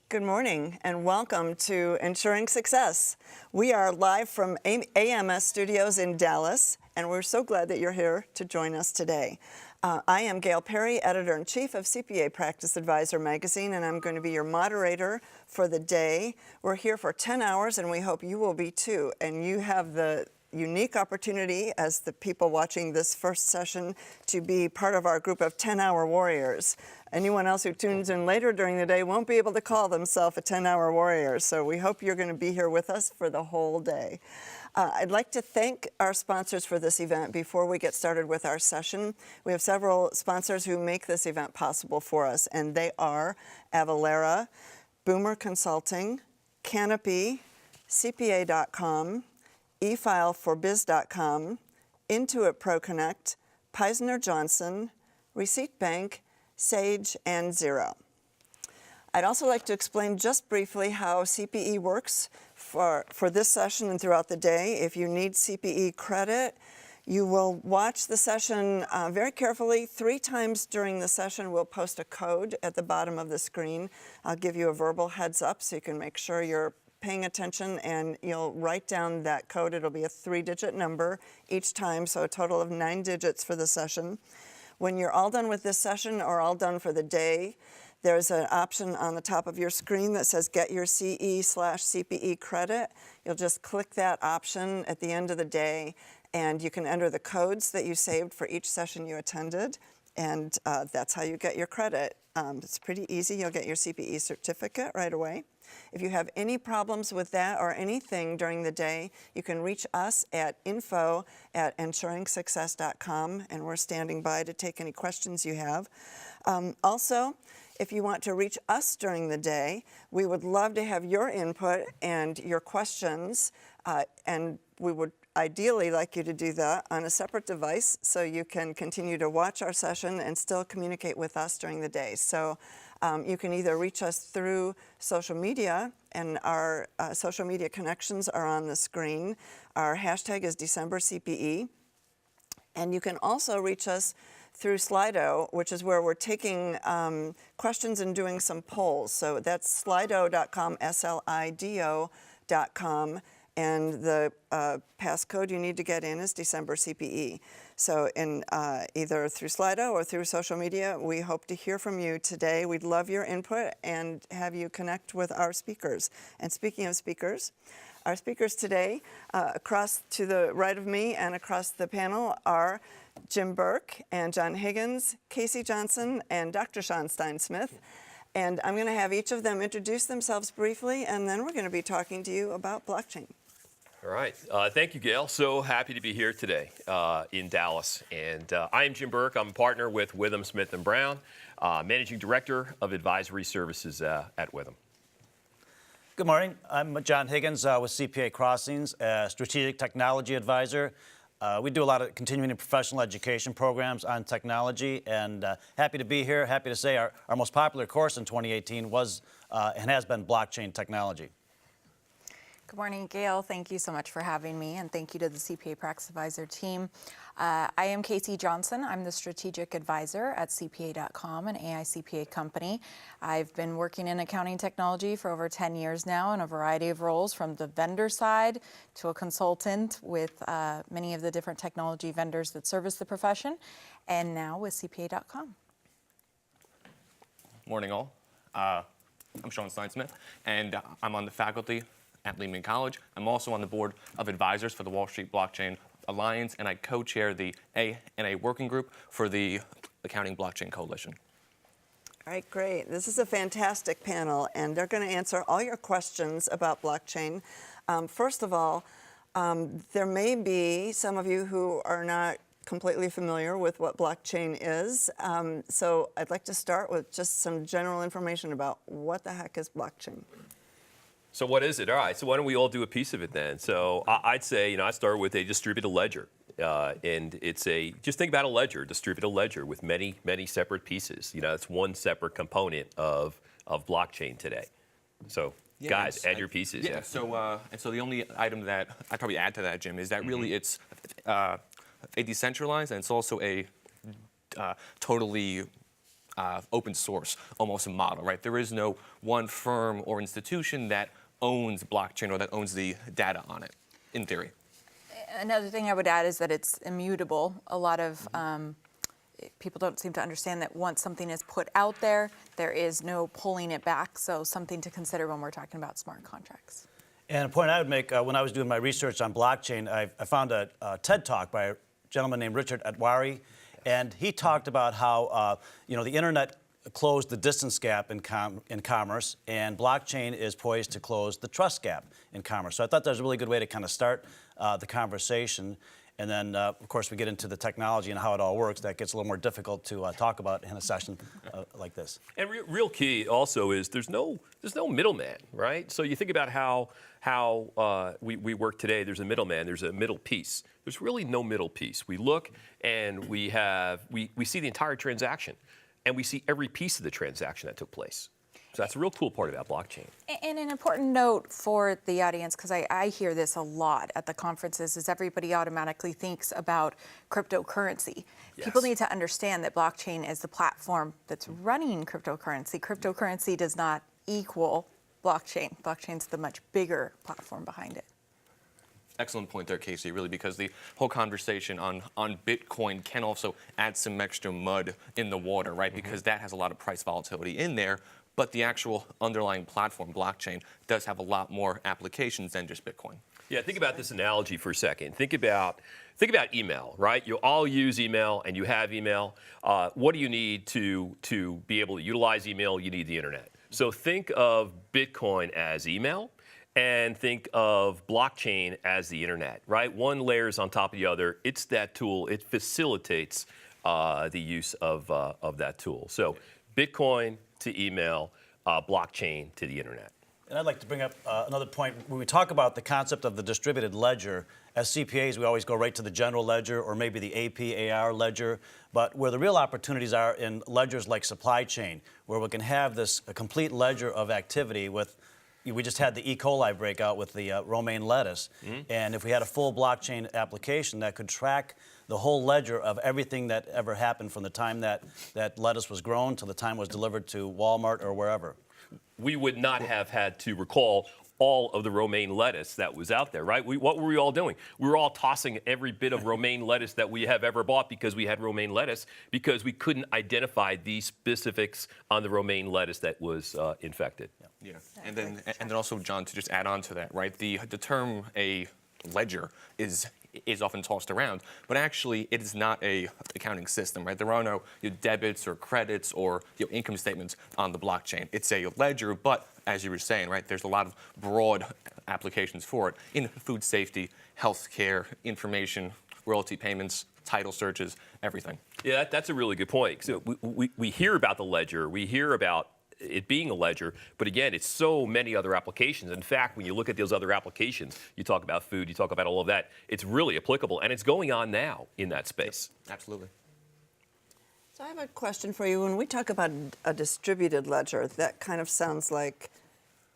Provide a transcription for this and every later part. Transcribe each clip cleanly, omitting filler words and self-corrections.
Good morning and welcome to Ensuring Success. We are live from AMS Studios in Dallas, and we're so glad that you're here to join us today. I am Gail Perry, Editor-in-Chief of CPA Practice Advisor magazine, and I'm going to be your moderator for the day. We're here for 10 hours, and we hope you will be too. And you have the unique opportunity as the people watching this first session to be part of our group of 10-hour warriors. Anyone else who tunes in later during the day won't be able to call themselves a 10-hour warrior, so we hope you're going to be here with us for the whole day. I'd like to thank our sponsors for this event before we get started with our session. We have several sponsors who make this event possible for us, and they are Avalara, Boomer Consulting, Canopy, CPA.com, eFileForBiz.com, Intuit ProConnect, Peisner Johnson, Receipt Bank, Sage, and Xero. I'd also like to explain just briefly how CPE works for this session and throughout the day. If you need CPE credit, you will watch the session very carefully. 3 times during the session, we'll post a code at the bottom of the screen. I'll give you a verbal heads up so you can make sure you're paying attention, and you'll write down that code. It'll be a 3-digit number each time, so a total of 9 digits for the session. When you're all done with this session or all done for the day, there's an option on the top of your screen that says Get Your CE/CPE Credit. You'll just click that option at the end of the day, and you can enter the codes that you saved for each session you attended, and that's how you get your credit. It's pretty easy. You'll get your CPE certificate right away. If you have any problems with that or anything during the day, you can reach us at info@ensuringsuccess.com, and we're standing by to take any questions you have. Also, if you want to reach us during the day, we would love to have your input and your questions, and we would ideally like you to do that on a separate device so you can continue to watch our session and still communicate with us during the day. So you can either reach us through social media, and our social media connections are on the screen. Our hashtag is DecemberCPE. And you can also reach us through Slido, which is where we're taking questions and doing some polls. So that's slido.com, SLIDO.com. And the passcode you need to get in is DecemberCPE. So in either through Slido or through social media, we hope to hear from you today. We'd love your input and have you connect with our speakers. And speaking of speakers, our speakers today, across to the right of me and across the panel, are Jim Burke and John Higgins, Casey Johnson, and Dr. Sean Stein-Smith. And I'm going to have each of them introduce themselves briefly, and then we're going to be talking to you about blockchain. All right. Thank you, Gail. So happy to be here today in Dallas. And I am Jim Burke. I'm a partner with Withum, Smith & Brown, Managing Director of Advisory Services at Withum. Good morning. I'm John Higgins with CPA Crossings, a Strategic Technology Advisor. We do a lot of continuing and professional education programs on technology, and happy to be here. Happy to say our most popular course in 2018 was and has been blockchain technology. Good morning, Gail. Thank you so much for having me, and thank you to the CPA Practice Advisor team. I am Casey Johnson. I'm the Strategic Advisor at CPA.com, an AI CPA company. I've been working in accounting technology for over 10 years now in a variety of roles, from the vendor side to a consultant with many of the different technology vendors that service the profession, and now with CPA.com. Morning, all. I'm Sean Stein-Smith, and I'm on the faculty at Lehman College. I'm also on the board of advisors for the Wall Street Blockchain Alliance, and I co-chair the A&A working group for the Accounting Blockchain Coalition. All right, great. This is a fantastic panel, and they're going to answer all your questions about blockchain. First of all, there may be some of you who are not completely familiar with what blockchain is. So I'd like to start with just some general information about what the heck is blockchain. So what is it? All right, so why don't we all do a piece of it then? So I'd say, I start with a distributed ledger. And it's just think about a ledger, distributed ledger with many, many separate pieces. It's one separate component of blockchain today. So guys, add your pieces. Yeah, so the only item that I'd probably add to that, Jim, is that really it's a decentralized, and it's also a totally open source almost model, right? There is no one firm or institution that owns blockchain or that owns the data on it, in theory. Another thing I would add is that it's immutable. A lot of people don't seem to understand that once something is put out there, there is no pulling it back. So something to consider when we're talking about smart contracts. And a point I would make, when I was doing my research on blockchain, I found a TED Talk by a gentleman named Richard Atwari, and he talked about how the internet closed the distance gap in commerce, and blockchain is poised to close the trust gap in commerce. So I thought that was a really good way to kind of start the conversation. And then, of course, we get into the technology and how it all works. That gets a little more difficult to talk about in a session like this. And real key also is there's no middleman, right? So you think about how we work today. There's a middleman. There's a middle piece. There's really no middle piece. We look and we see the entire transaction, and we see every piece of the transaction that took place. So that's a real cool part about blockchain. And an important note for the audience, because I hear this a lot at the conferences, is everybody automatically thinks about cryptocurrency. Yes. People need to understand that blockchain is the platform that's running cryptocurrency. Cryptocurrency does not equal blockchain. Blockchain's the much bigger platform behind it. Excellent point there, Casey, really, because the whole conversation on Bitcoin can also add some extra mud in the water, right? Because that has a lot of price volatility in there, but the actual underlying platform, blockchain, does have a lot more applications than just Bitcoin. Yeah, think about this analogy for a second. Think about email, right? You all use email and you have email. What do you need to be able to utilize email? You need the internet. So think of Bitcoin as email, and think of blockchain as the internet, right? One layers on top of the other. It's that tool. It facilitates the use of that tool. So Bitcoin to email, blockchain to the internet. And I'd like to bring up another point. When we talk about the concept of the distributed ledger, as CPAs, we always go right to the general ledger or maybe the AP/AR ledger. But where the real opportunities are in ledgers like supply chain, where we can have a complete ledger of activity with. We just had the E. coli breakout with the romaine lettuce. And if we had a full blockchain application that could track the whole ledger of everything that ever happened from the time that lettuce was grown to the time it was delivered to Walmart or wherever. We would not have had to recall all of the romaine lettuce that was out there, right? What were we all doing? We were all tossing every bit of romaine lettuce that we have ever bought because we had romaine lettuce, because we couldn't identify the specifics on the romaine lettuce that was infected. Yeah, and then also, John, to just add on to that, right? The term a ledger is often tossed around, but actually it is not a accounting system, right? There are no debits or credits or income statements on the blockchain. It's a ledger, but as you were saying, right, there's a lot of broad applications for it in food safety, healthcare, information, royalty payments, title searches, everything. Yeah, that's a really good point. So we hear about the ledger, we hear about it being a ledger, but again, it's so many other applications. In fact, when you look at those other applications, you talk about food, you talk about all of that, it's really applicable, and it's going on now in that space. Yep, absolutely. So I have a question for you. When we talk about a distributed ledger, that kind of sounds like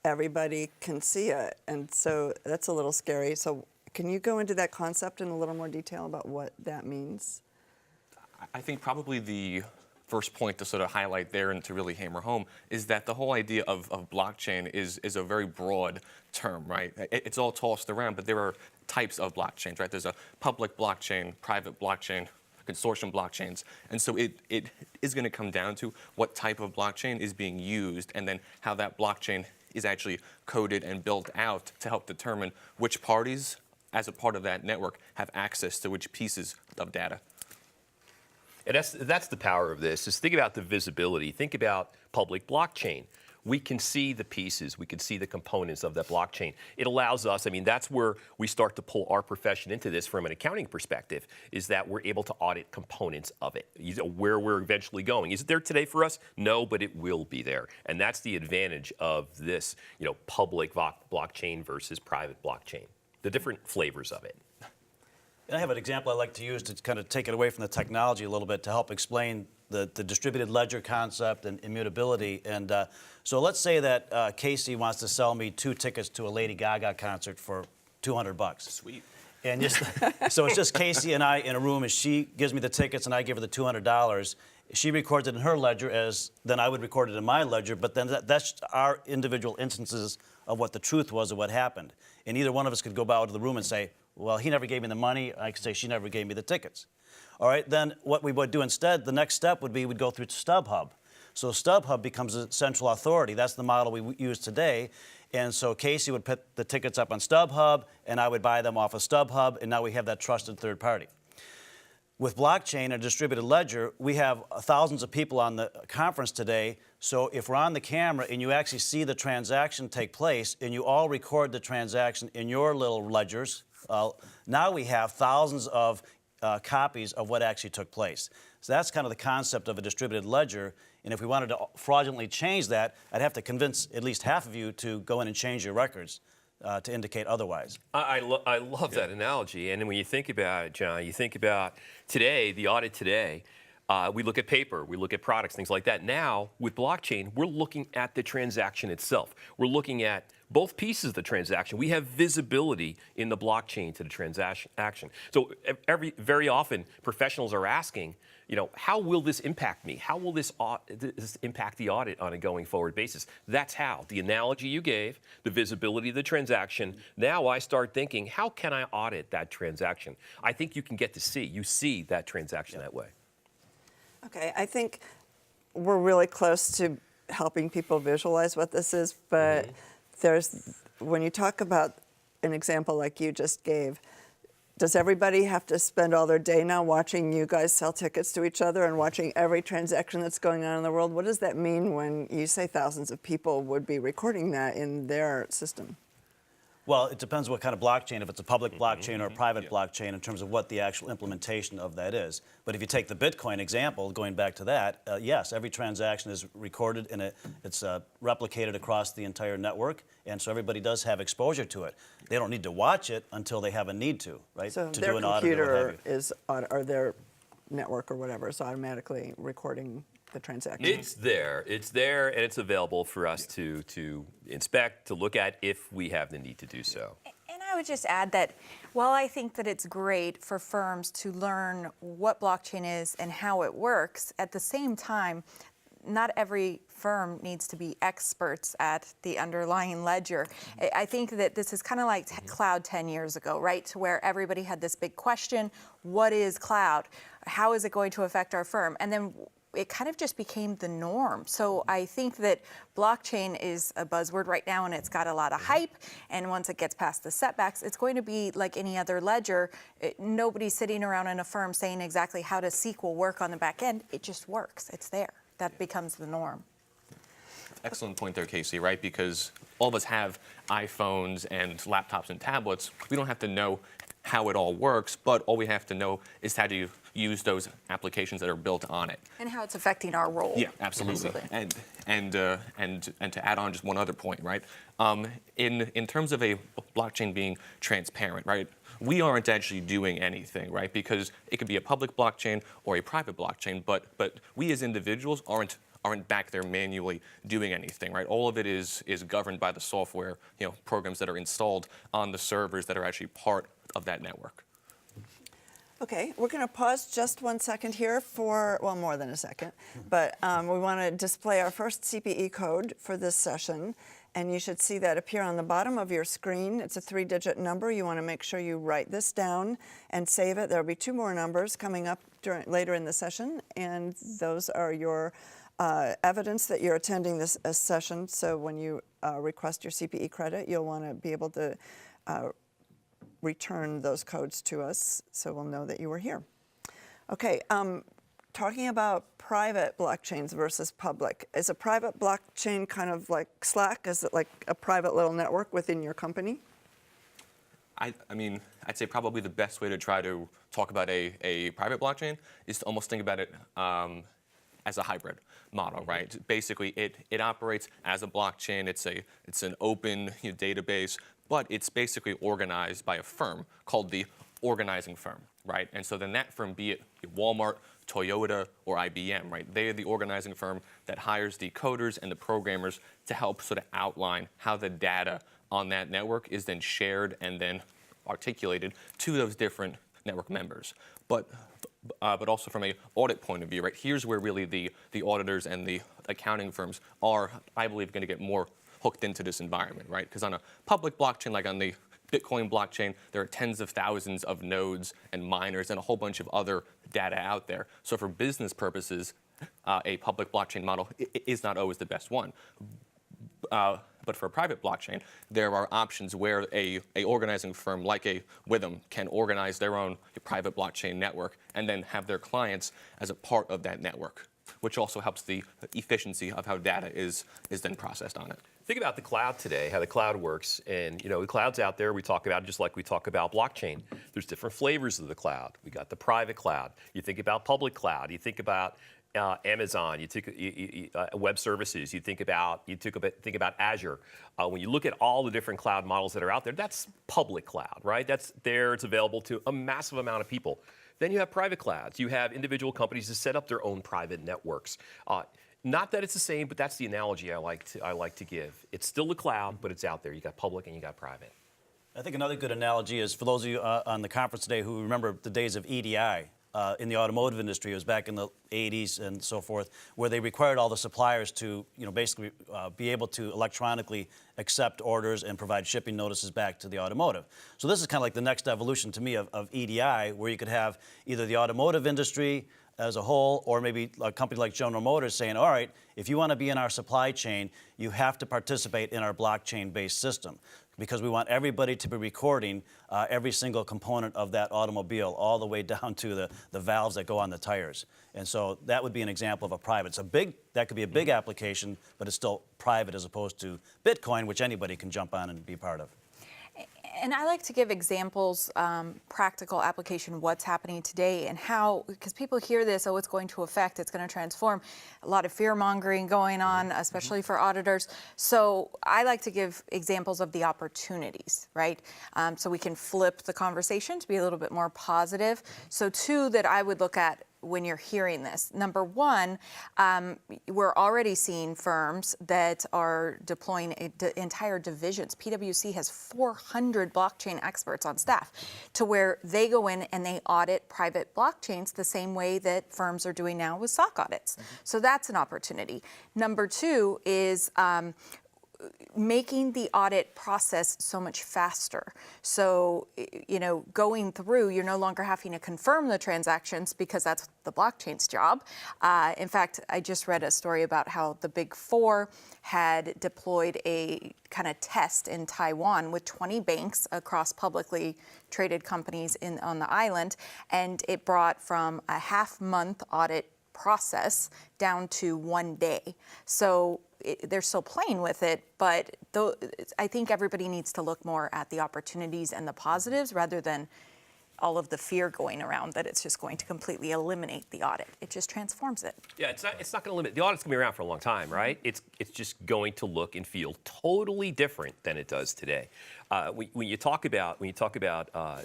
everybody can see it, and so that's a little scary. So can you go into that concept in a little more detail about what that means? I think probably the first point to sort of highlight there and to really hammer home is that the whole idea of blockchain is a very broad term, right? It's all tossed around, but there are types of blockchains, right? There's a public blockchain, private blockchain, consortium blockchains. And so it is going to come down to what type of blockchain is being used and then how that blockchain is actually coded and built out to help determine which parties, as a part of that network, have access to which pieces of data. And that's the power of this, is think about the visibility. Think about public blockchain. We can see the pieces. We can see the components of that blockchain. It allows us, that's where we start to pull our profession into this from an accounting perspective, is that we're able to audit components of it, where we're eventually going. Is it there today for us? No, but it will be there. And that's the advantage of this, public blockchain versus private blockchain, the different flavors of it. And I have an example I like to use to kind of take it away from the technology a little bit to help explain the distributed ledger concept and immutability. And so let's say that Casey wants to sell me 2 tickets to a Lady Gaga concert for $200. Sweet. And so it's just Casey and I in a room, and she gives me the tickets and I give her the $200. She records it in her ledger as then I would record it in my ledger, but then that's our individual instances of what the truth was of what happened. And either one of us could go out of the room and say, well, he never gave me the money. I could say she never gave me the tickets. All right, then what we would do instead, the next step would be we'd go through StubHub. So StubHub becomes a central authority. That's the model we use today. And so Casey would put the tickets up on StubHub, and I would buy them off of StubHub, and now we have that trusted third party. With blockchain and distributed ledger, we have thousands of people on the conference today. So if we're on the camera and you actually see the transaction take place and you all record the transaction in your little ledgers, now we have thousands of copies of what actually took place. So that's kind of the concept of a distributed ledger. And if we wanted to fraudulently change that, I'd have to convince at least half of you to go in and change your records to indicate otherwise. I love that analogy. And when you think about it, John, you think about today, the audit today, we look at paper, we look at products, things like that. Now, with blockchain, we're looking at the transaction itself. We're looking at both pieces of the transaction. We have visibility in the blockchain to the transaction. So very often, professionals are asking, how will this impact me? How will this impact the audit on a going forward basis? That's how. The analogy you gave, the visibility of the transaction. Now I start thinking, how can I audit that transaction? I think you can get to see. You see that transaction that way. Okay, I think we're really close to helping people visualize what this is, but when you talk about an example like you just gave, does everybody have to spend all their day now watching you guys sell tickets to each other and watching every transaction that's going on in the world? What does that mean when you say thousands of people would be recording that in their system? Well, it depends what kind of blockchain, if it's a public blockchain or a private blockchain in terms of what the actual implementation of that is. But if you take the Bitcoin example, going back to that, yes, every transaction is recorded and it's replicated across the entire network, and so everybody does have exposure to it. They don't need to watch it until they have a need to, right? So to their do an audit or what have computer or their network or whatever is automatically recording the transaction. It's there, and it's available for us to inspect, to look at if we have the need to do so. And I would just add that while I think that it's great for firms to learn what blockchain is and how it works, at the same time, not every firm needs to be experts at the underlying ledger. I think that this is kind of like cloud 10 years ago, right? To where everybody had this big question, what is cloud? How is it going to affect our firm? And then it kind of just became the norm. So I think that blockchain is a buzzword right now and it's got a lot of hype. And once it gets past the setbacks, it's going to be like any other ledger. Nobody's sitting around in a firm saying exactly how does SQL work on the back end. It just works. It's there. That becomes the norm. Excellent point there, Casey, right? Because all of us have iPhones and laptops and tablets. We don't have to know how it all works, but all we have to know is how to use those applications that are built on it. And how it's affecting our role. Yeah, absolutely. And to add on just one other point, right? In terms of a blockchain being transparent, right? We aren't actually doing anything, right? Because it could be a public blockchain or a private blockchain, but we as individuals aren't back there manually doing anything, right? All of it is governed by the software, programs that are installed on the servers that are actually part of that network. Okay, we're going to pause just 1 second here for, well, more than a second, but we want to display our first CPE code for this session, and you should see that appear on the bottom of your screen. It's a 3-digit number. You want to make sure you write this down and save it. There'll be 2 more numbers coming up later in the session, and those are your evidence that you're attending this session. So when you request your CPE credit, you'll want to be able to return those codes to us so we'll know that you were here. Okay, talking about private blockchains versus public. Is a private blockchain kind of like Slack? Is it like a private little network within your company? I mean, I'd say probably the best way to try to talk about a private blockchain is to almost think about it as a hybrid model, right? Basically, it operates as a blockchain. It's an open database, but it's basically organized by a firm called the organizing firm, right? And so then that firm, be it Walmart, Toyota, or IBM, right? They are the organizing firm that hires the coders and the programmers to help sort of outline how the data on that network is then shared and then articulated to those different network members. But but also from a audit point of view, right? Here's where really the auditors and the accounting firms are, I believe, going to get more hooked into this environment, right? Because on a public blockchain, like on the Bitcoin blockchain, there are tens of thousands of nodes and miners and a whole bunch of other data out there. So for business purposes, a public blockchain model is not always the best one. But for a private blockchain, there are options where a organizing firm like a Witham can organize their own private blockchain network and then have their clients as a part of that network, which also helps the efficiency of how data is then processed on it. Think about the cloud today, how the cloud works. And, the cloud's out there. We talk about it just like we talk about blockchain. There's different flavors of the cloud. We got the private cloud. You think about public cloud. You think about Amazon. You think web services. You think about Azure. When you look at all the different cloud models that are out there, that's public cloud, right? That's there. It's available to a massive amount of people. Then you have private clouds. You have individual companies that set up their own private networks. Not that it's the same, but that's the analogy I like to give. It's still the cloud, but it's out there. You got public and you got private. I think another good analogy is for those of you on the conference today who remember the days of EDI in the automotive industry. It was back in the 80s and so forth, where they required all the suppliers to, basically be able to electronically accept orders and provide shipping notices back to the automotive. So this is kind of like the next evolution to me of EDI, where you could have either the automotive industry as a whole, or maybe a company like General Motors saying, all right, if you want to be in our supply chain, you have to participate in our blockchain-based system, because we want everybody to be recording every single component of that automobile, all the way down to the valves that go on the tires. And so that would be an example of a private. That could be a big application, but it's still private as opposed to Bitcoin, which anybody can jump on and be part of. And I like to give examples, practical application, what's happening today and how, because people hear this, oh, it's going to affect, it's going to transform. A lot of fear mongering going on, especially for auditors. So I like to give examples of the opportunities, right? So we can flip the conversation to be a little bit more positive. So two that I would look at when you're hearing this. Number one, we're already seeing firms that are deploying entire divisions. PwC has 400 blockchain experts on staff, to where they go in and they audit private blockchains the same way that firms are doing now with SOC audits. So that's an opportunity. Number two is making the audit process so much faster. So, going through, you're no longer having to confirm the transactions, because that's the blockchain's job. In fact, I just read a story about how the Big Four had deployed a kind of test in Taiwan with 20 banks across publicly traded companies on the island, and it brought from a half-month audit process down to 1 day. So they're still playing with it, but I think everybody needs to look more at the opportunities and the positives rather than all of the fear going around that it's just going to completely eliminate the audit. It just transforms it. Yeah, it's not going to limit. The audit's going to be around for a long time, right? It's just going to look and feel totally different than it does today. When you talk about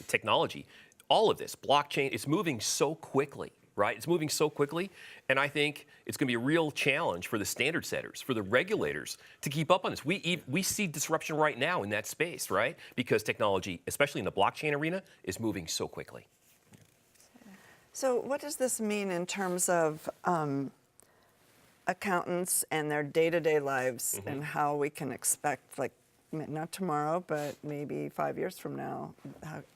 technology, all of this blockchain, it's moving so quickly. Right? It's moving so quickly, and I think it's going to be a real challenge for the standard setters, for the regulators, to keep up on this. We see disruption right now in that space, right? Because technology, especially in the blockchain arena, is moving so quickly. So what does this mean in terms of accountants and their day-to-day lives, and how we can expect, like, not tomorrow, but maybe 5 years from now,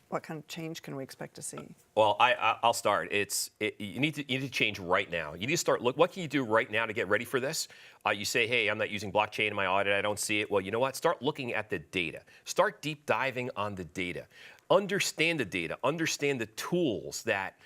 what kind of change can we expect to see? Well, I'll start. You need to change right now. You need to start look. What can you do right now to get ready for this? You say, hey, I'm not using blockchain in my audit. I don't see it. Well, you know what? Start looking at the data. Start deep diving on the data. Understand the data. Understand the tools that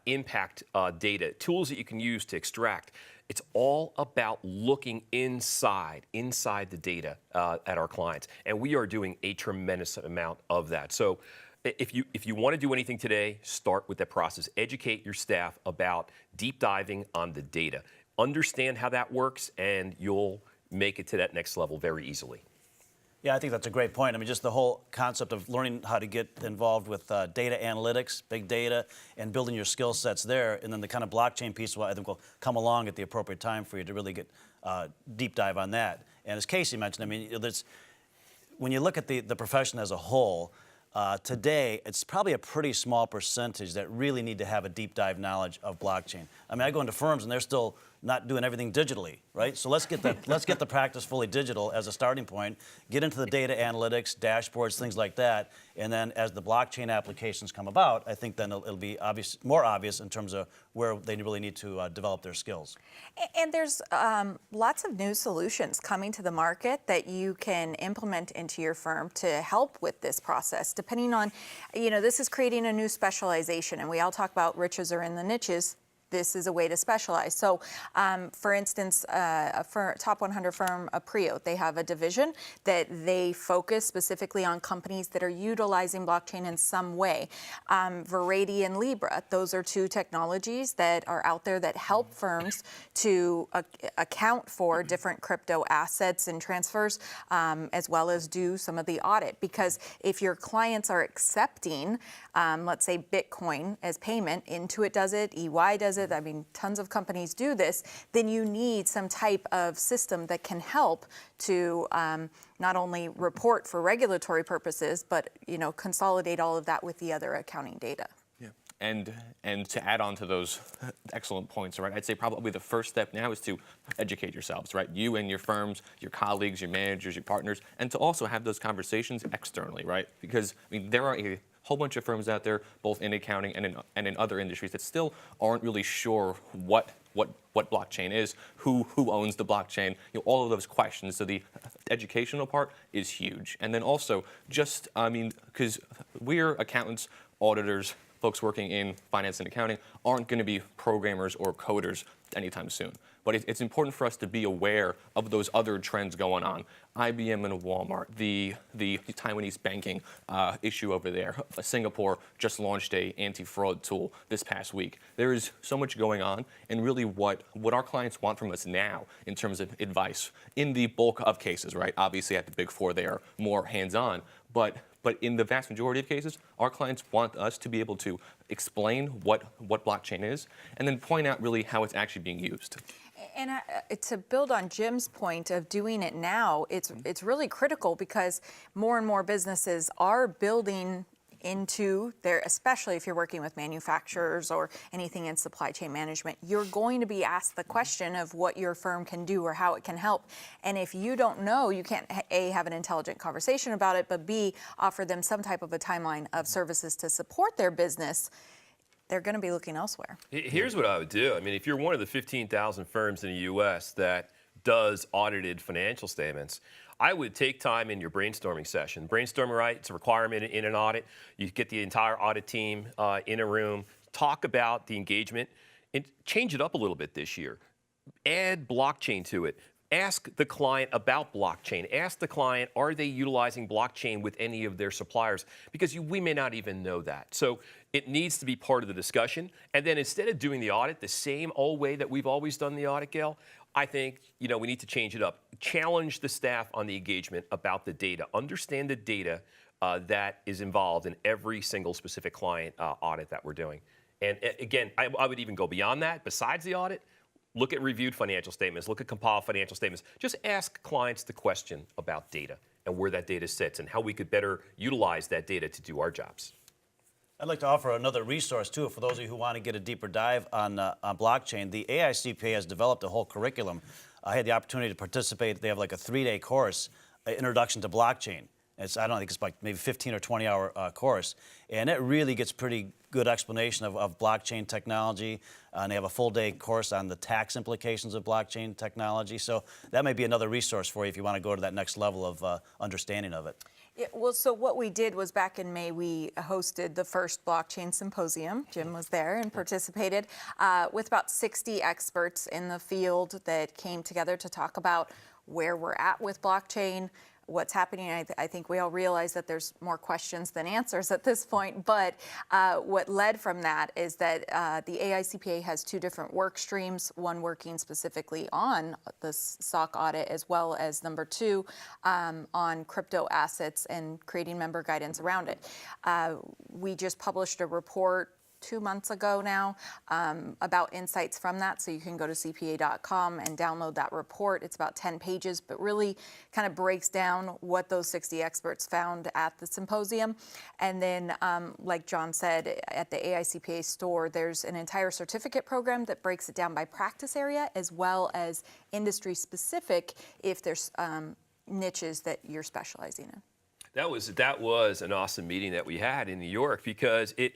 impact data. Tools that you can use to extract. It's all about looking inside the data at our clients, and we are doing a tremendous amount of that. So, if you want to do anything today, start with that process. Educate your staff about deep diving on the data. Understand how that works, and you'll make it to that next level very easily. Yeah, I think that's a great point. I mean, just the whole concept of learning how to get involved with data analytics, big data, and building your skill sets there, and then the kind of blockchain piece, I think, will come along at the appropriate time for you to really get deep dive on that. And as Casey mentioned, I mean, when you look at the profession as a whole, Today, it's probably a pretty small percentage that really need to have a deep dive knowledge of blockchain. I mean, I go into firms and they're still not doing everything digitally, right? So let's get the practice fully digital as a starting point. Get into the data analytics, dashboards, things like that, and then as the blockchain applications come about, I think then it'll be more obvious in terms of where they really need to develop their skills. And there's lots of new solutions coming to the market that you can implement into your firm to help with this process. Depending on, this is creating a new specialization, and we all talk about riches are in the niches. This is a way to specialize. So, for instance, top 100 firm, Aprio, they have a division that they focus specifically on companies that are utilizing blockchain in some way. Veradi and Libra, those are two technologies that are out there that help firms to account for different crypto assets and transfers, as well as do some of the audit. Because if your clients are accepting, let's say Bitcoin as payment, Intuit does it, EY does it, I mean, tons of companies do this, then you need some type of system that can help to not only report for regulatory purposes, but, consolidate all of that with the other accounting data. Yeah. And to add on to those excellent points, right, I'd say probably the first step now is to educate yourselves, right? You and your firms, your colleagues, your managers, your partners, and to also have those conversations externally, right? Because, I mean, there are a whole bunch of firms out there, both in accounting and in other industries, that still aren't really sure what blockchain is, who owns the blockchain, all of those questions. So the educational part is huge. And then also, because we're accountants, auditors, folks working in finance and accounting aren't going to be programmers or coders anytime soon. But it's important for us to be aware of those other trends going on. IBM and Walmart, the Taiwanese banking issue over there. Singapore just launched a anti-fraud tool this past week. There is so much going on, and really what our clients want from us now in terms of advice, in the bulk of cases, right? Obviously at the Big Four, they are more hands-on, but in the vast majority of cases, our clients want us to be able to explain what blockchain is, and then point out really how it's actually being used. And to build on Jim's point of doing it now, it's really critical because more and more businesses are building into their, especially if you're working with manufacturers or anything in supply chain management, you're going to be asked the question of what your firm can do or how it can help. And if you don't know, you can't A, have an intelligent conversation about it, but B, offer them some type of a timeline of services to support their business. They're going to be looking elsewhere. Here's what I would do. I mean, if you're one of the 15,000 firms in the U.S. that does audited financial statements, I would take time in your brainstorming session. Brainstorming, right? It's a requirement in an audit. You get the entire audit team in a room, talk about the engagement, and change it up a little bit this year. Add blockchain to it. Ask the client about blockchain. Ask the client, are they utilizing blockchain with any of their suppliers? Because we may not even know that. So it needs to be part of the discussion. And then instead of doing the audit the same old way that we've always done the audit, Gail, I think we need to change it up. Challenge the staff on the engagement about the data. Understand the data that is involved in every single specific client audit that we're doing. And again, I would even go beyond that. Besides the audit, look at reviewed financial statements, look at compiled financial statements. Just ask clients the question about data and where that data sits and how we could better utilize that data to do our jobs. I'd like to offer another resource, too, for those of you who want to get a deeper dive on blockchain. The AICPA has developed a whole curriculum. I had the opportunity to participate. They have like a 3-day course, Introduction to Blockchain. I don't think it's like maybe 15 or 20-hour course. And it really gets pretty good explanation of blockchain technology. And they have a full-day course on the tax implications of blockchain technology. So that may be another resource for you if you want to go to that next level of understanding of it. Yeah, well, so what we did was back in May, we hosted the first blockchain symposium. Jim was there and participated with about 60 experts in the field that came together to talk about where we're at with blockchain, what's happening. I think we all realize that there's more questions than answers at this point, but what led from that is that the AICPA has 2 different work streams, one working specifically on the SOC audit, as well as number 2 on crypto assets and creating member guidance around it. We just published a report 2 months ago now about insights from that. So you can go to CPA.com and download that report. It's about 10 pages, but really kind of breaks down what those 60 experts found at the symposium. And then, like John said, at the AICPA store, there's an entire certificate program that breaks it down by practice area as well as industry specific if there's niches that you're specializing in. That was an awesome meeting that we had in New York because it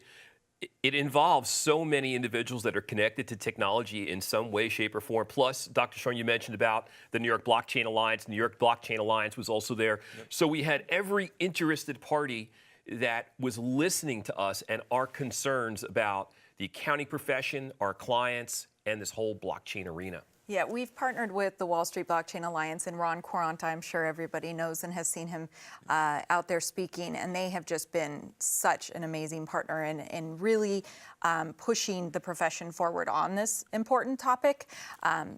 involves so many individuals that are connected to technology in some way, shape, or form. Plus, Dr. Sean, you mentioned about the New York Blockchain Alliance. New York Blockchain Alliance was also there. Yep. So we had every interested party that was listening to us and our concerns about the accounting profession, our clients, and this whole blockchain arena. Yeah, we've partnered with the Wall Street Blockchain Alliance, and Ron Quaranta, I'm sure everybody knows and has seen him out there speaking, and they have just been such an amazing partner in really pushing the profession forward on this important topic.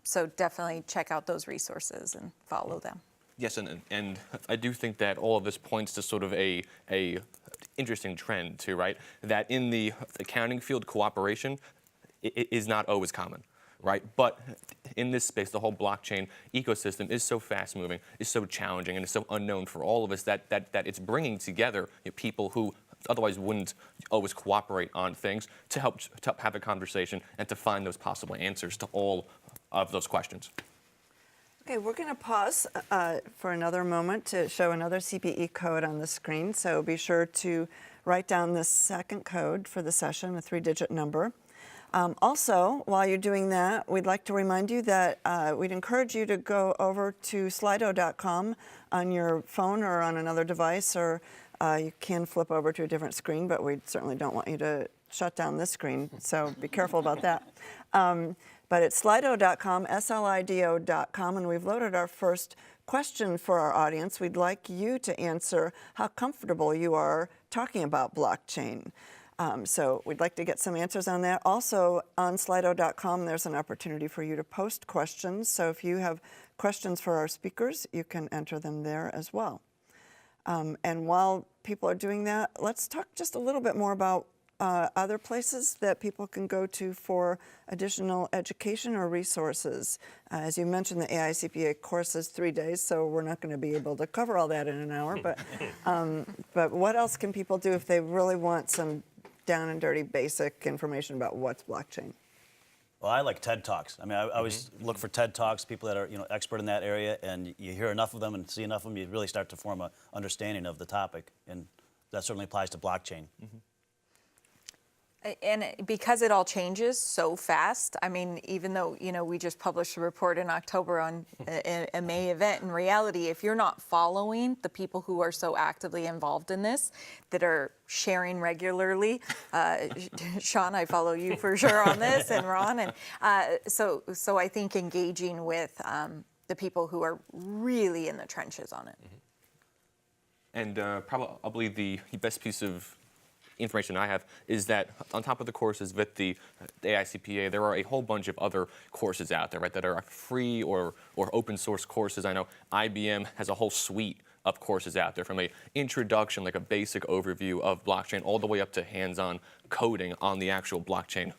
So definitely check out those resources and follow them. Yes, and I do think that all of this points to sort of a interesting trend too, right? That in the accounting field, cooperation is not always common. Right, but in this space, the whole blockchain ecosystem is so fast-moving, is so challenging, and is so unknown for all of us that it's bringing together people who otherwise wouldn't always cooperate on things to help have a conversation and to find those possible answers to all of those questions. Okay, we're going to pause for another moment to show another CPE code on the screen. So be sure to write down the second code for the session, a 3-digit number. Also, while you're doing that, we'd like to remind you that we'd encourage you to go over to Slido.com on your phone or on another device, or you can flip over to a different screen, but we certainly don't want you to shut down this screen, so be careful about that. But it's Slido.com, Slido.com, and we've loaded our first question for our audience. We'd like you to answer how comfortable you are talking about blockchain. So we'd like to get some answers on that. Also, on Slido.com, there's an opportunity for you to post questions. So if you have questions for our speakers, you can enter them there as well. And while people are doing that, let's talk just a little bit more about other places that people can go to for additional education or resources. As you mentioned, the AICPA course is 3 days, so we're not going to be able to cover all that in an hour. But what else can people do if they really want some down and dirty basic information about what's blockchain? Well, I like TED Talks. I mean, I always look for TED Talks, people that are expert in that area, and you hear enough of them and see enough of them, you really start to form an understanding of the topic, and that certainly applies to blockchain. And because it all changes so fast, I mean, even though, we just published a report in October on a May event, in reality, if you're not following the people who are so actively involved in this, that are sharing regularly, Sean, I follow you for sure on this, and Ron, and so I think engaging with the people who are really in the trenches on it. And probably the best piece of information I have is that on top of the courses with the AICPA, there are a whole bunch of other courses out there, right, that are free or open source courses. I know IBM has a whole suite of courses out there, from a introduction, like a basic overview of blockchain, all the way up to hands-on coding on the actual blockchain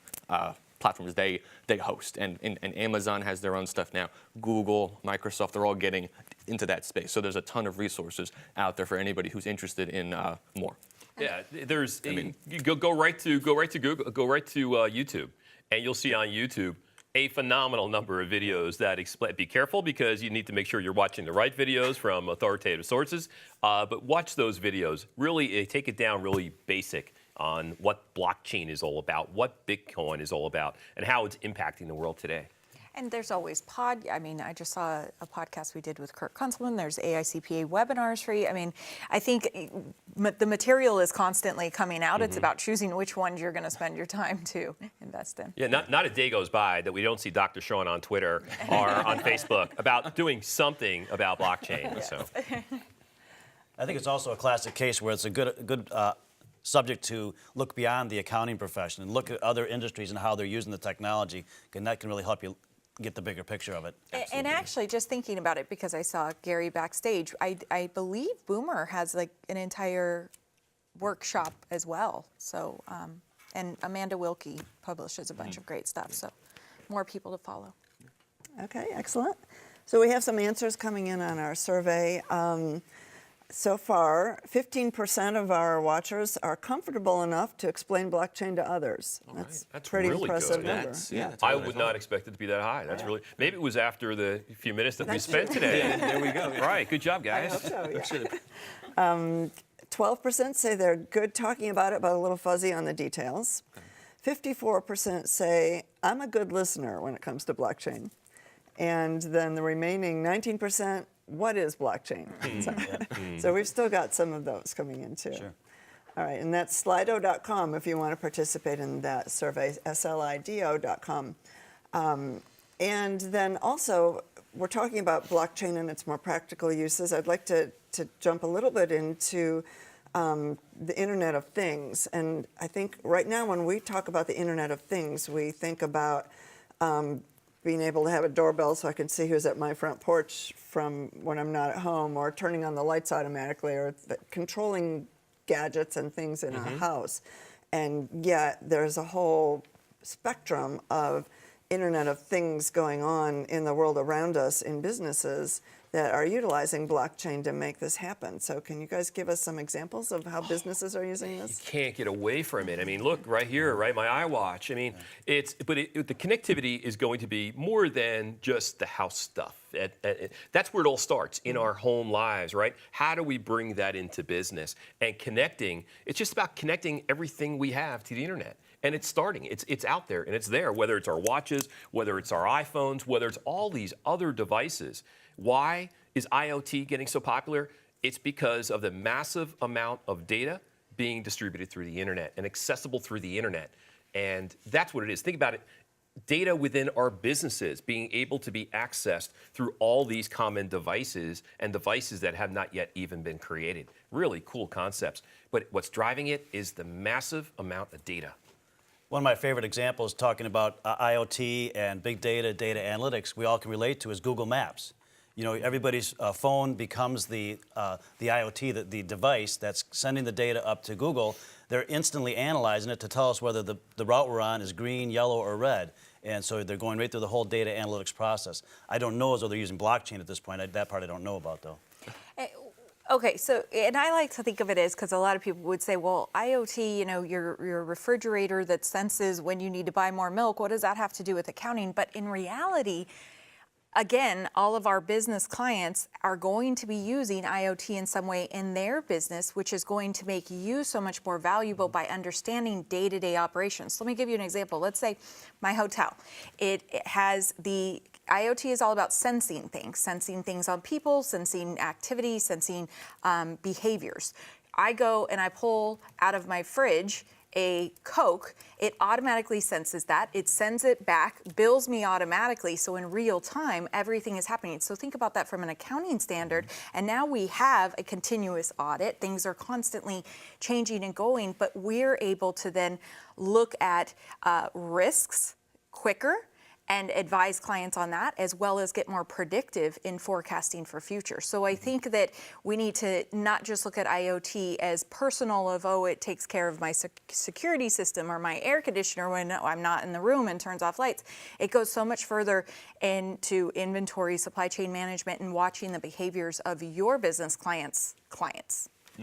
platforms they host. And Amazon has their own stuff now. Google, Microsoft, they're all getting into that space. So there's a ton of resources out there for anybody who's interested in more. Yeah, there's. You go right to Google, go right to YouTube, and you'll see on YouTube a phenomenal number of videos that explain. Be careful, because you need to make sure you're watching the right videos from authoritative sources. But watch those videos. Really, take it down really basic on what blockchain is all about, what Bitcoin is all about, and how it's impacting the world today. And there's always I just saw a podcast we did with Kirk Kunzelman. There's AICPA webinars free. I mean, I think the material is constantly coming out. It's about choosing which ones you're going to spend your time to invest in. Yeah, not a day goes by that we don't see Dr. Sean on Twitter or on Facebook about doing something about blockchain. Yes. So, I think it's also a classic case where it's a good subject to look beyond the accounting profession and look at other industries and how they're using the technology, and that can really help you get the bigger picture of it. Absolutely. And actually, just thinking about it, because I saw Gary backstage, I believe Boomer has like an entire workshop as well. So And Amanda Wilkie publishes a bunch of great stuff, so more people to follow. Okay, excellent. So we have some answers coming in on our survey. So far, 15% of our watchers are comfortable enough to explain blockchain to others. That's pretty really impressive good. number. That's I really would nice. not expect it to be that high. That's really, maybe it was after the few minutes that we spent today. There we go. Right, good job, I guys. hope so, yeah. 12% say they're good talking about it, but a little fuzzy on the details. 54% say, I'm a good listener when it comes to blockchain. And then the remaining 19%, what is blockchain? So we've still got some of those coming in too. Sure. All right, and that's slido.com if you want to participate in that survey, slido.com. And then also, we're talking about blockchain and its more practical uses. I'd like to jump a little bit into the Internet of Things. And I think right now when we talk about the Internet of Things, we think about being able to have a doorbell so I can see who's at my front porch from when I'm not at home, or turning on the lights automatically, or controlling gadgets and things in a house. And yet there's a whole spectrum of Internet of Things going on in the world around us in businesses that are utilizing blockchain to make this happen. So can you guys give us some examples of how businesses are using this? Can't get away from it. I mean, look right here, right? My iWatch. I mean, the connectivity is going to be more than just the house stuff. That's where it all starts, in our home lives, right? How do we bring that into business? And connecting, it's just about connecting everything we have to the internet. And it's starting. It's out there and it's there, whether it's our watches, whether it's our iPhones, whether it's all these other devices. Why is IoT getting so popular? It's because of the massive amount of data being distributed through the internet and accessible through the internet. And that's what it is. Think about it. Data within our businesses being able to be accessed through all these common devices and devices that have not yet even been created. Really cool concepts. But what's driving it is the massive amount of data. One of my favorite examples talking about IoT and big data, data analytics, we all can relate to is Google Maps. You know, everybody's phone becomes the IoT, the device that's sending the data up to Google. They're instantly analyzing it to tell us whether the route we're on is green, yellow, or red. And so they're going right through the whole data analytics process. I don't know as though they're using blockchain at this point. That part I don't know about, though. Okay, so, and I like to think of it as, because a lot of people would say, well, IoT, you know, your refrigerator that senses when you need to buy more milk, what does that have to do with accounting? But in reality, again, all of our business clients are going to be using IoT in some way in their business, which is going to make you so much more valuable by understanding day-to-day operations. Let me give you an example. Let's say my hotel. It has the IoT is all about sensing things on people, sensing activity, sensing behaviors. I go and I pull out of my fridge a Coke, it automatically senses that, it sends it back, bills me automatically, so in real time, everything is happening. So think about that from an accounting standard, and now we have a continuous audit, things are constantly changing and going, but we're able to then look at risks quicker, and advise clients on that, as well as get more predictive in forecasting for future. So I think that we need to not just look at IoT as personal of, oh, it takes care of my security system or my air conditioner when I'm not in the room and turns off lights. It goes so much further into inventory, supply chain management, and watching the behaviors of your business clients.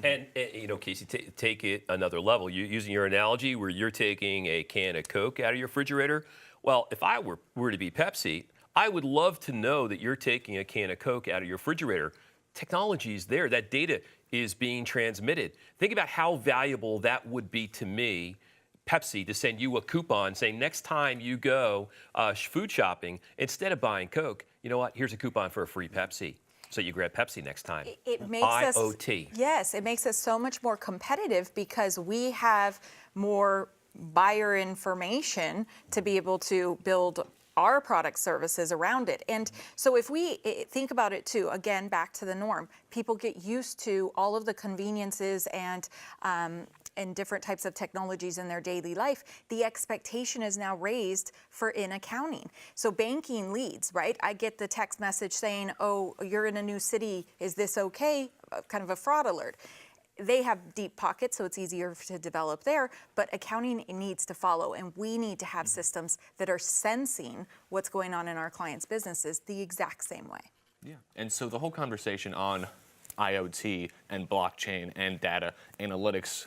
And you know, Casey, take it another level. Using your analogy where you're taking a can of Coke out of your refrigerator. Well, if I were to be Pepsi, I would love to know that you're taking a can of Coke out of your refrigerator. Technology is there. That data is being transmitted. Think about how valuable that would be to me, Pepsi, to send you a coupon saying next time you go food shopping, instead of buying Coke, you know what, here's a coupon for a free Pepsi. So you grab Pepsi next time. It makes IoT. Yes, it makes us so much more competitive because we have more buyer information to be able to build our product services around it. And so if we think about it too, again, back to the norm, people get used to all of the conveniences and different types of technologies in their daily life. The expectation is now raised for in accounting. So banking leads, right? I get the text message saying, oh, you're in a new city, is this okay? Kind of a fraud alert. they have deep pockets, so it's easier to develop there, but accounting needs to follow, and we need to have systems that are sensing what's going on in our clients' businesses the exact same way. Yeah. And so the whole conversation on IoT and blockchain and data analytics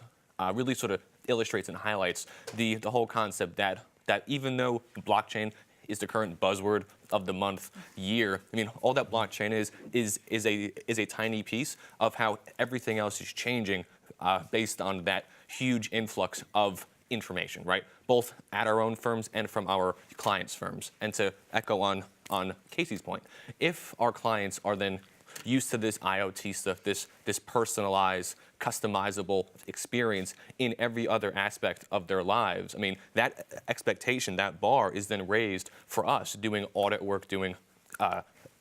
really sort of illustrates and highlights the whole concept that even though blockchain is the current buzzword of the month, year, I mean, all that blockchain is a tiny piece of how everything else is changing based on that huge influx of information, right? Both at our own firms and from our clients' firms. And to echo on Casey's point, if our clients are then used to this IoT stuff, this personalized, customizable experience in every other aspect of their lives, I mean, that expectation, that bar is then raised for us doing audit work, doing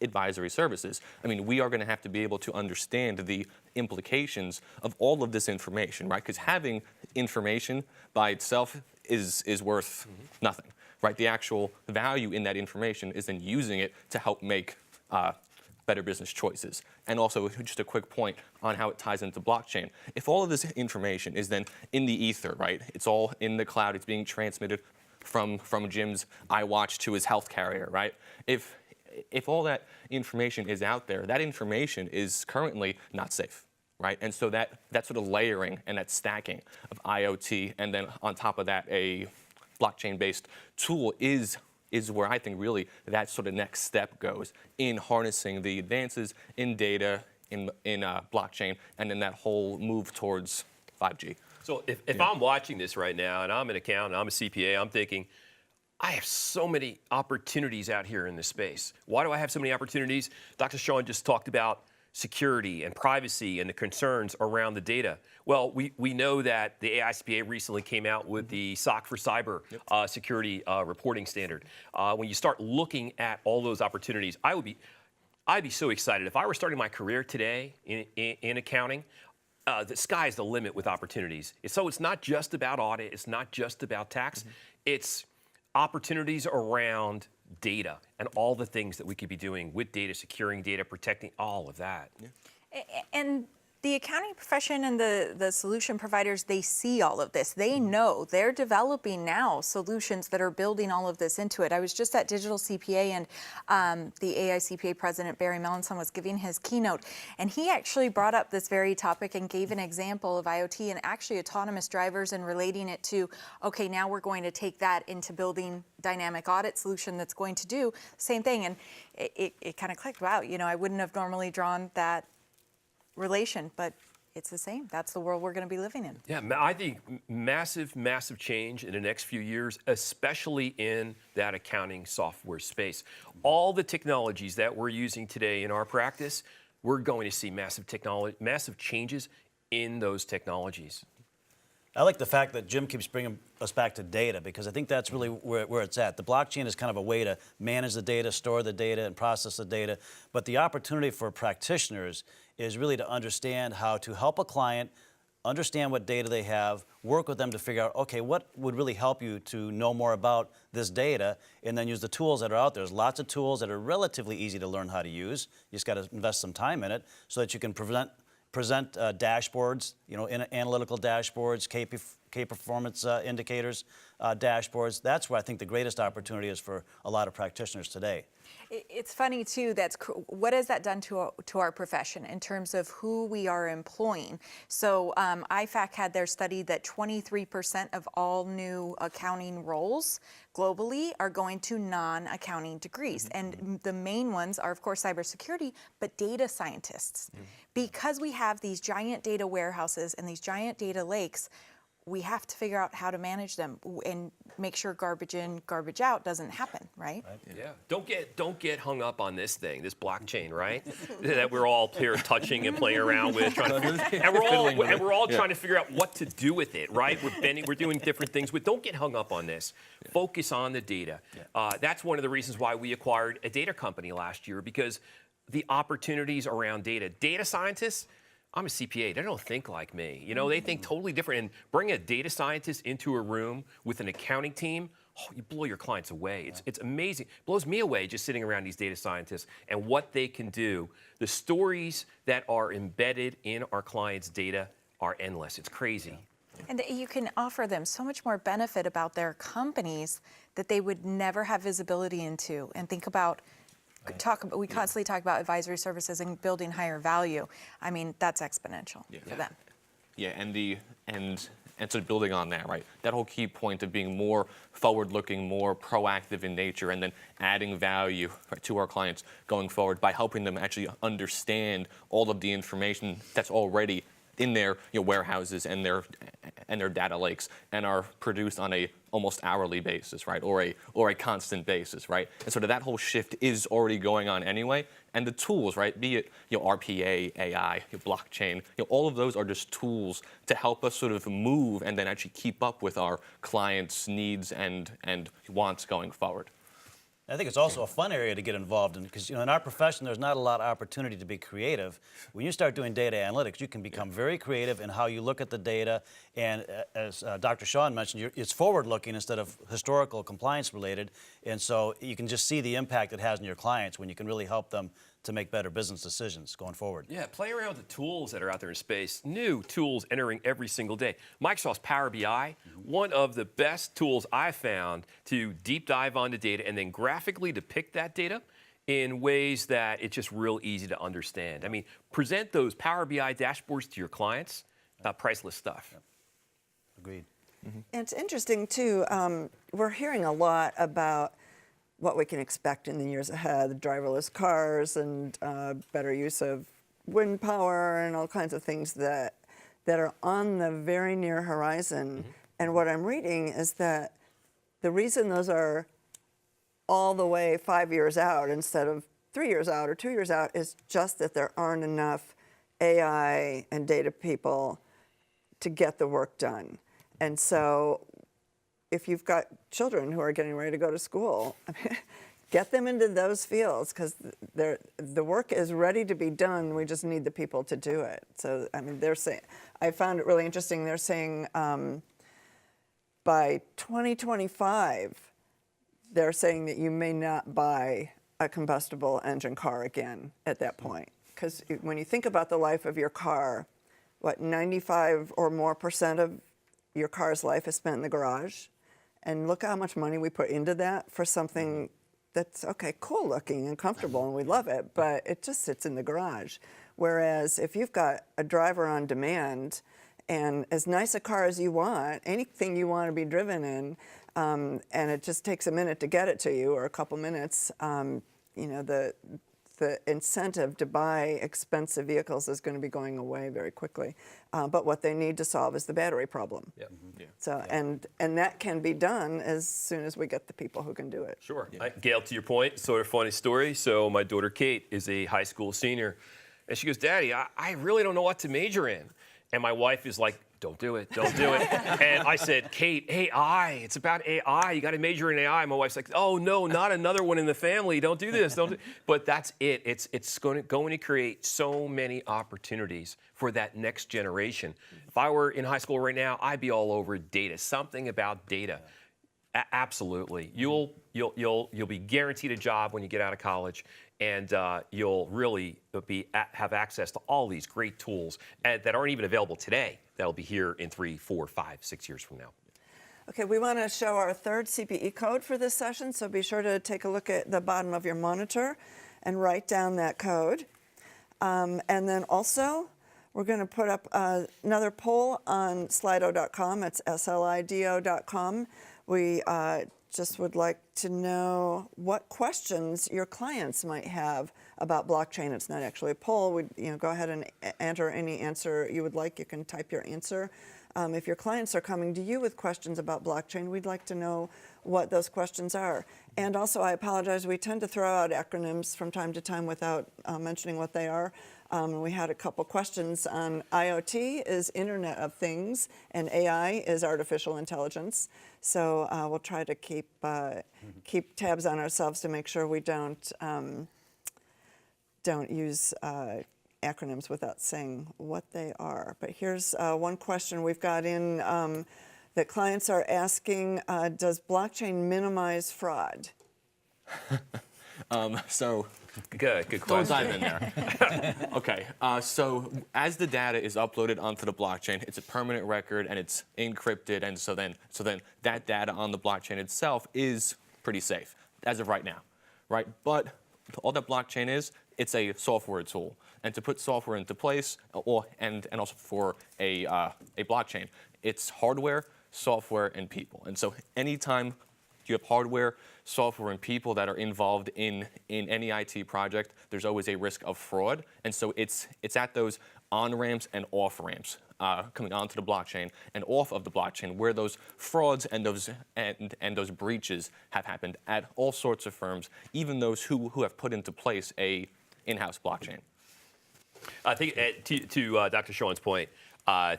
advisory services. I mean, we are going to have to be able to understand the implications of all of this information, right? Because having information by itself is worth nothing, right? The actual value in that information is then using it to help make better business choices. And also, just a quick point on how it ties into blockchain. If all of this information is then in the ether, right? It's all in the cloud. It's being transmitted from Jim's iWatch to his health carrier, right? If all that information is out there, that information is currently not safe, right? And so that sort of layering and that stacking of IoT, and then on top of that, a blockchain-based tool is where I think really that sort of next step goes in harnessing the advances in data, in blockchain, and then that whole move towards 5G. So if I'm watching this right now and I'm an accountant, I'm a CPA, I'm thinking, I have so many opportunities out here in this space. Why do I have so many opportunities? Dr. Sean just talked about security and privacy and the concerns around the data. Well, we know that the AICPA recently came out with the SOC for Cyber security reporting standard. When you start looking at all those opportunities, I'd be so excited. If I were starting my career today in accounting, the sky's the limit with opportunities. So it's not just about audit, it's not just about tax, it's opportunities around data and all the things that we could be doing with data, securing data, protecting, all of that. Yeah. And the accounting profession and the solution providers, they see all of this. They know. They're developing now solutions that are building all of this into it. I was just at Digital CPA, and the AICPA president, Barry Melanson, was giving his keynote, and he actually brought up this very topic and gave an example of IoT and actually autonomous drivers and relating it to, okay, now we're going to take that into building dynamic audit solution that's going to do the same thing. And it kind of clicked, wow, I wouldn't have normally drawn that relation, but it's the same. That's the world we're going to be living in. Yeah, I think massive, massive change in the next few years, especially in that accounting software space. All the technologies that we're using today in our practice, we're going to see massive changes in those technologies. I like the fact that Jim keeps bringing us back to data, because I think that's really where it's at. The blockchain is kind of a way to manage the data, store the data, and process the data. But the opportunity for practitioners is really to understand how to help a client understand what data they have, work with them to figure out, okay, what would really help you to know more about this data, and then use the tools that are out there. There's lots of tools that are relatively easy to learn how to use. You just got to invest some time in it so that you can present dashboards, analytical dashboards, key performance indicators, dashboards. That's where I think the greatest opportunity is for a lot of practitioners today. It's funny too. What has that done to our profession in terms of who we are employing? So IFAC had their study that 23% of all new accounting roles globally are going to non-accounting degrees, and the main ones are, of course, cybersecurity, but data scientists. Because we have these giant data warehouses and these giant data lakes, we have to figure out how to manage them and make sure garbage in, garbage out doesn't happen, right? Yeah. Don't get hung up on this thing, this blockchain, right? That we're all here touching and playing around with, and we're all trying to figure out what to do with it, right? We're doing different things with. Don't get hung up on this. Focus on the data. That's one of the reasons why we acquired a data company last year, because the opportunities around data. Data scientists. I'm a CPA. They don't think like me. They think totally different. And bring a data scientist into a room with an accounting team, you blow your clients away. It's amazing. It blows me away just sitting around these data scientists and what they can do. The stories that are embedded in our clients' data are endless. It's crazy. And you can offer them so much more benefit about their companies that they would never have visibility into. And think about, we constantly talk about advisory services and building higher value. I mean, that's exponential for them. Yeah, and sort of building on that, right? That whole key point of being more forward-looking, more proactive in nature, and then adding value, right, to our clients going forward by helping them actually understand all of the information that's already in their warehouses and their data lakes, and are produced on a almost hourly basis, right, or a constant basis, right? And sort of that whole shift is already going on anyway. And the tools, right, be it RPA, AI, blockchain, all of those are just tools to help us sort of move and then actually keep up with our clients' needs and wants going forward. I think it's also a fun area to get involved in because, in our profession, there's not a lot of opportunity to be creative. When you start doing data analytics, you can become very creative in how you look at the data. And as Dr. Sean mentioned, it's forward-looking instead of historical compliance-related. And so you can just see the impact it has on your clients when you can really help them to make better business decisions going forward. Yeah, play around with the tools that are out there in space. New tools entering every single day. Microsoft's Power BI, one of the best tools I've found to deep dive onto data and then graphically depict that data in ways that it's just real easy to understand. I mean, present those Power BI dashboards to your clients, priceless stuff. Agreed. And it's interesting, too, we're hearing a lot about what we can expect in the years ahead, driverless cars and better use of wind power and all kinds of things that are on the very near horizon. And what I'm reading is that the reason those are all the way 5 years out instead of 3 years out or 2 years out is just that there aren't enough AI and data people to get the work done. And so if you've got children who are getting ready to go to school, get them into those fields because the work is ready to be done. We just need the people to do it. So, I mean, they're saying, I found it really interesting. They're saying by 2025, they're saying that you may not buy a combustible engine car again at that point. Because when you think about the life of your car, 95 or more % of your car's life is spent in the garage. And look how much money we put into that for something that's, okay, cool looking and comfortable and we love it, but it just sits in the garage. Whereas if you've got a driver on demand and as nice a car as you want, anything you want to be driven in, and it just takes a minute to get it to you or a couple minutes, the incentive to buy expensive vehicles is going to be going away very quickly. But what they need to solve is the battery problem. Yep. Yeah. So, and that can be done as soon as we get the people who can do it. Sure. Gail, to your point, sort of funny story. So my daughter Kate is a high school senior, and she goes, "Daddy, I really don't know what to major in." And my wife is like, "Don't do it, don't do it." And I said, "Kate, AI, it's about AI. You got to major in AI." My wife's like, "Oh no, not another one in the family. Don't do this, don't do." But that's it. It's going to create so many opportunities for that next generation. If I were in high school right now, I'd be all over data. Something about data. Absolutely. You'll be guaranteed a job when you get out of college, and you'll really have access to all these great tools that aren't even available today. That'll be here in 3, 4, 5, 6 years from now. Okay, we want to show our third CPE code for this session, so be sure to take a look at the bottom of your monitor and write down that code. And then also, we're going to put up another poll on slido.com. It's slido.com. We just would like to know what questions your clients might have about blockchain. It's not actually a poll. Go ahead and enter any answer you would like. You can type your answer. If your clients are coming to you with questions about blockchain, we'd like to know what those questions are. And also, I apologize, we tend to throw out acronyms from time to time without mentioning what they are. We had a couple questions on IoT is Internet of Things, and AI is artificial intelligence. So we'll try to keep tabs on ourselves to make sure we don't use acronyms without saying what they are. But here's one question we've got in that clients are asking, does blockchain minimize fraud? So Good don't question. dive in there. Okay, so as the data is uploaded onto the blockchain, it's a permanent record and it's encrypted, and so then that data on the blockchain itself is pretty safe as of right now, right? But all that blockchain is, it's a software tool, and to put software into place, and also for a blockchain, it's hardware, software, and people. And so anytime you have hardware, software, and people that are involved in any IT project, there's always a risk of fraud. And so it's at those on-ramps and off-ramps coming onto the blockchain and off of the blockchain where those frauds and those breaches have happened at all sorts of firms, even those who have put into place a in-house blockchain. I think to Dr. Sean's point,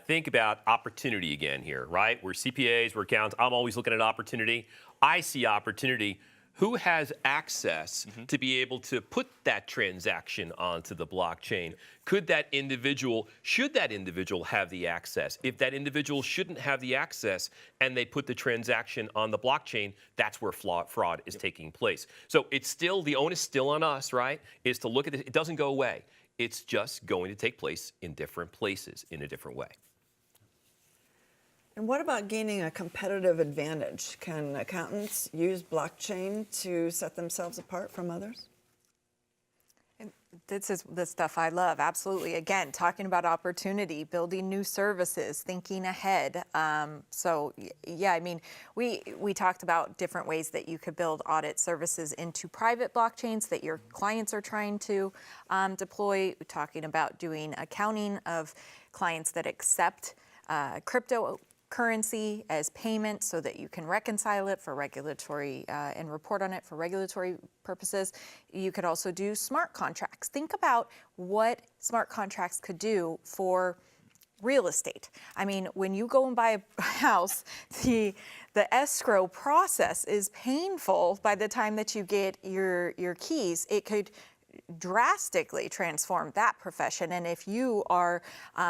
think about opportunity again here, right? We're CPAs, we're accountants. I'm always looking at opportunity. I see opportunity. Who has access to be able to put that transaction onto the blockchain? Should that individual have the access? If that individual shouldn't have the access and they put the transaction on the blockchain, that's where fraud is taking place. So it's still, the onus still on us, right, is to look at this. It doesn't go away. It's just going to take place in different places in a different way. And what about gaining a competitive advantage? Can accountants use blockchain to set themselves apart from others? This is the stuff I love, absolutely. Again, talking about opportunity, building new services, thinking ahead. So yeah, I mean, we talked about different ways that you could build audit services into private blockchains that your clients are trying to deploy. We're talking about doing accounting of clients that accept cryptocurrency as payment so that you can reconcile it for regulatory and report on it for regulatory purposes. You could also do smart contracts. Think about what smart contracts could do for real estate. I mean, when you go and buy a house, the escrow process is painful by the time that you get your keys. It could drastically transform that profession. And if you are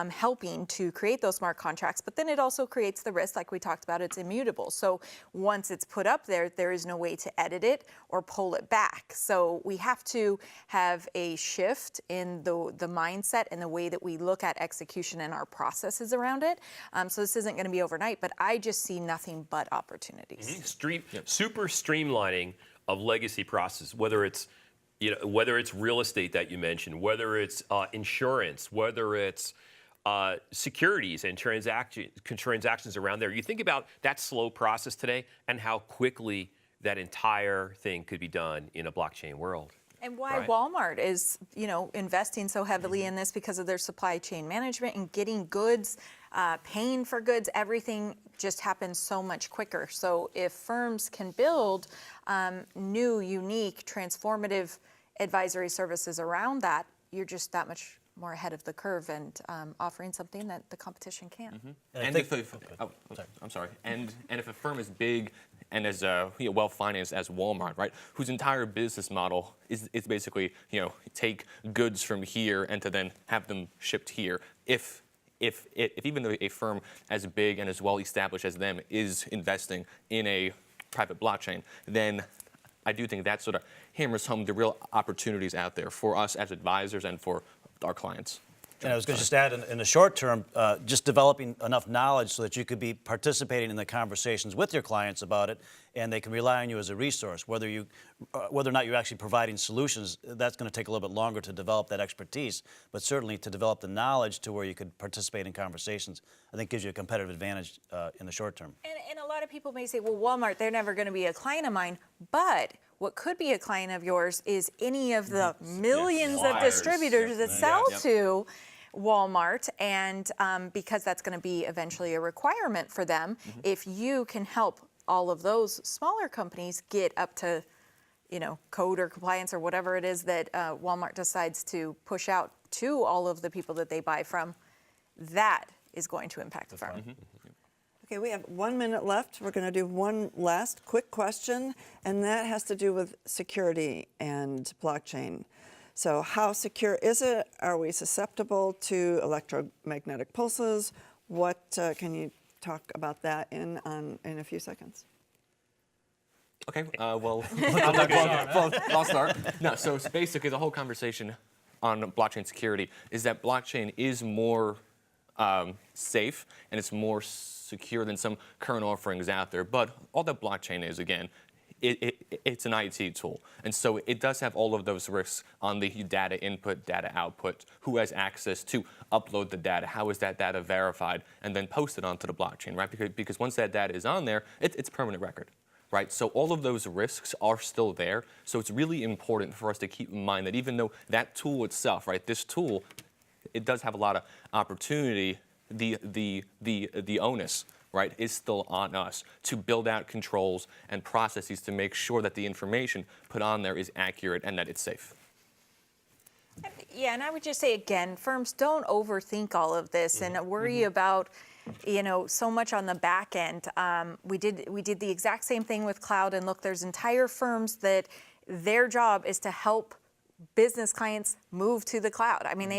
helping to create those smart contracts, but then it also creates the risk, like we talked about, it's immutable. So once it's put up there, there is no way to edit it or pull it back. So we have to have a shift in the mindset and the way that we look at execution and our processes around it. So this isn't going to be overnight, but I just see nothing but opportunities. Super streamlining of legacy processes, whether it's real estate that you mentioned, whether it's insurance, whether it's securities and transactions around there. You think about that slow process today and how quickly that entire thing could be done in a blockchain world. And why right? Walmart is, investing so heavily in this because of their supply chain management and getting goods, paying for goods, everything just happens so much quicker. So if firms can build new, unique, transformative advisory services around that, you're just that much more ahead of the curve and offering something that the competition can't. And if a firm is big and as well financed as Walmart, right, whose entire business model is basically take goods from here and to then have them shipped here. If even though a firm as big and as well established as them is investing in a private blockchain, then I do think that sort of hammers home the real opportunities out there for us as advisors and for our clients. And I was going to just add, in the short term, just developing enough knowledge so that you could be participating in the conversations with your clients about it, and they can rely on you as a resource. Whether or not you're actually providing solutions, that's going to take a little bit longer to develop that expertise. But certainly to develop the knowledge to where you could participate in conversations, I think gives you a competitive advantage in the short term. And a lot of people may say, well, Walmart, they're never going to be a client of mine. But what could be a client of yours is any of the millions of distributors that sell to Walmart, and because that's going to be eventually a requirement for them, if you can help all of those smaller companies get up to, code or compliance or whatever it is that Walmart decides to push out to all of the people that they buy from, that is going to impact the firm. Okay, we have 1 minute left. We're going to do one last quick question, and that has to do with security and blockchain. So how secure is it? Are we susceptible to electromagnetic pulses? What can you talk about that in a few seconds? Okay, well, I'll start. No, so it's basically the whole conversation on blockchain security is that blockchain is more safe and it's more secure than some current offerings out there. But all that blockchain is, again, it's an IT tool. And so it does have all of those risks on the data input, data output, who has access to upload the data, how is that data verified, and then posted onto the blockchain, right? Because once that data is on there, it's permanent record. Right? So all of those risks are still there. So it's really important for us to keep in mind that even though that tool itself, right, this tool, it does have a lot of opportunity, the onus, right, is still on us to build out controls and processes to make sure that the information put on there is accurate and that it's safe. Yeah, and I would just say again, firms don't overthink all of this and worry about, so much on the back end. We did the exact same thing with cloud, and look, there's entire firms that their job is to help business clients move to the cloud. I mean,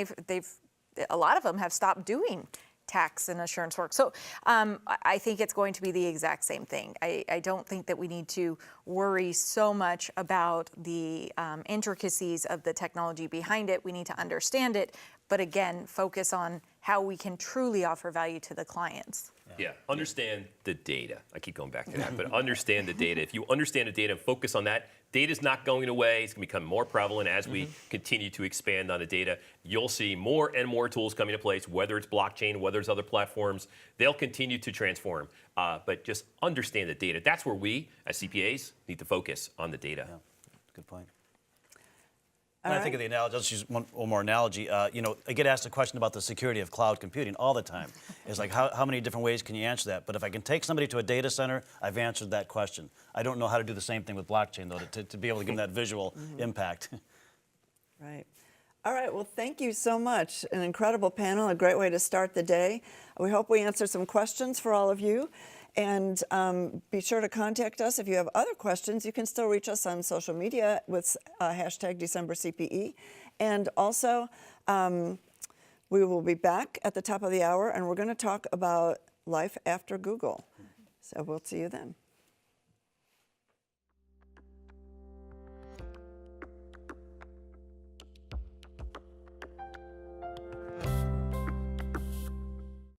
a lot of them have stopped doing tax and assurance work. So I think it's going to be the exact same thing. I don't think that we need to worry so much about the intricacies of the technology behind it. We need to understand it, but again, focus on how we can truly offer value to the clients. Yeah, understand the data. I keep going back to that, but understand the data. If you understand the data and focus on that, data's not going away. It's going to become more prevalent as we continue to expand on the data. You'll see more and more tools coming into place, whether it's blockchain, whether it's other platforms. They'll continue to transform, but just understand the data. That's where we, as CPAs, need to focus on the data. Yeah, good point. And I think of the analogy, I'll just use one more analogy. I get asked a question about the security of cloud computing all the time. It's like, how many different ways can you answer that? But if I can take somebody to a data center, I've answered that question. I don't know how to do the same thing with blockchain, though, to be able to give them that visual impact. Right. All right, well, thank you so much. An incredible panel, a great way to start the day. We hope we answered some questions for all of you. And be sure to contact us. If you have other questions, you can still reach us on social media with hashtag #DecemberCPE. And also, we will be back at the top of the hour, and we're going to talk about life after Google. So we'll see you then.